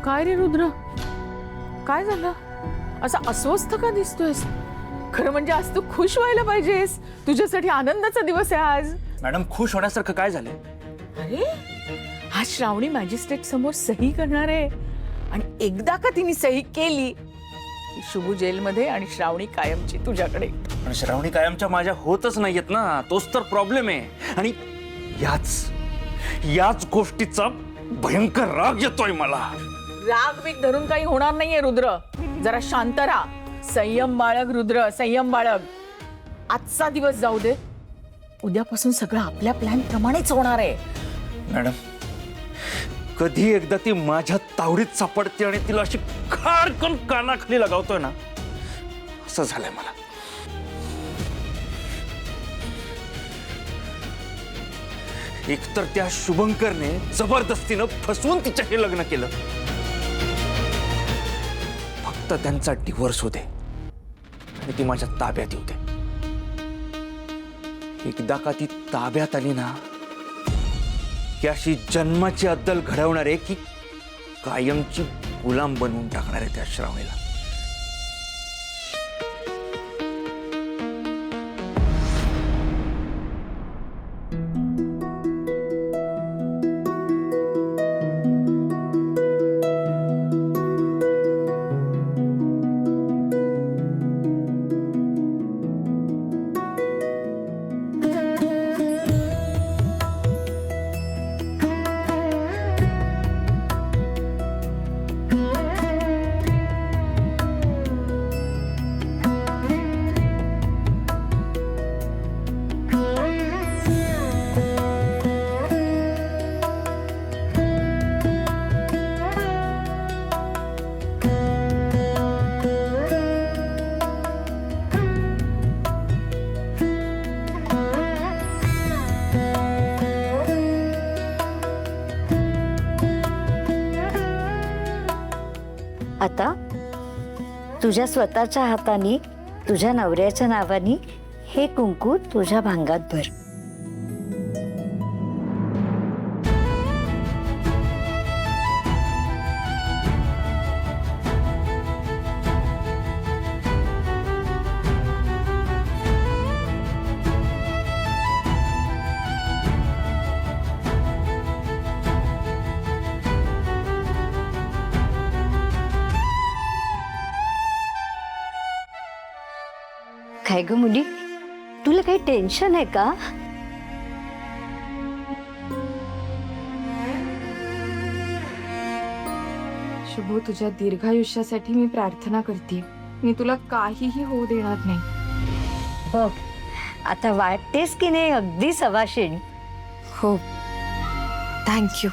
काय रे रुद्र, काय झालं? असा अस्वस्थ का दिसतोयस? खरं म्हणजे आज तू खुश व्हायला पाहिजेस, तुझ्यासाठी आनंदाचा दिवस आहे आज. मॅडम, खुश होण्यासारखं काय झालंय? अरे आज श्रावणी मॅजिस्ट्रेट समोर सही करणार आहे आणि एकदा का तिने सही केली की शुभू जेलमध्ये आणि श्रावणी कायमची तुझ्याकडे. पण श्रावणी कायमच्या माझ्या होतच नाहीयेत ना, तोच तर प्रॉब्लेम आहे. आणि याच गोष्टीचा भयंकर राग येतोय मला. राग बीग धरून काही होणार नाहीये रुद्र, जरा शांत राहा. संयम बाळग रुद्र, संयम बाळग. आजचा दिवस जाऊ दे, उद्यापासून सगळं आपल्या प्लॅन प्रमाणेच होणार आहे. मॅडम, कधी एकदा ती माझ्या तावडीत सापडते आणि तिला अशी खाडकन कानाखाली लगावतोय ना, असं झालंय मला. एकतर त्या शुभंकरने जबरदस्तीनं फसवून तिच्याशी लग्न केलं. फक्त त्यांचा डिव्होर्स होते आणि ती माझ्या ताब्यात येऊ दे. एकदा का ती ताब्यात आली ना, की अशी जन्माची अद्दल घडवणार आहे की कायमची गुलाम बनवून टाकणार आहे त्या श्रावणीला. आता तुझ्या स्वतःच्या हाताने तुझ्या नवऱ्याच्या नावाने हे कुंकू तुझ्या भांगात भर. काय ग मुली, तुला काही टेन्शन आहे का? शुभू, तुझ्या दीर्घायुष्यासाठी मी प्रार्थना करते. मी तुला काहीही होऊ देणार नाही. बघ, आता वाटतेस की नाही अगदी सवाशिणी. हो, थँक्यू.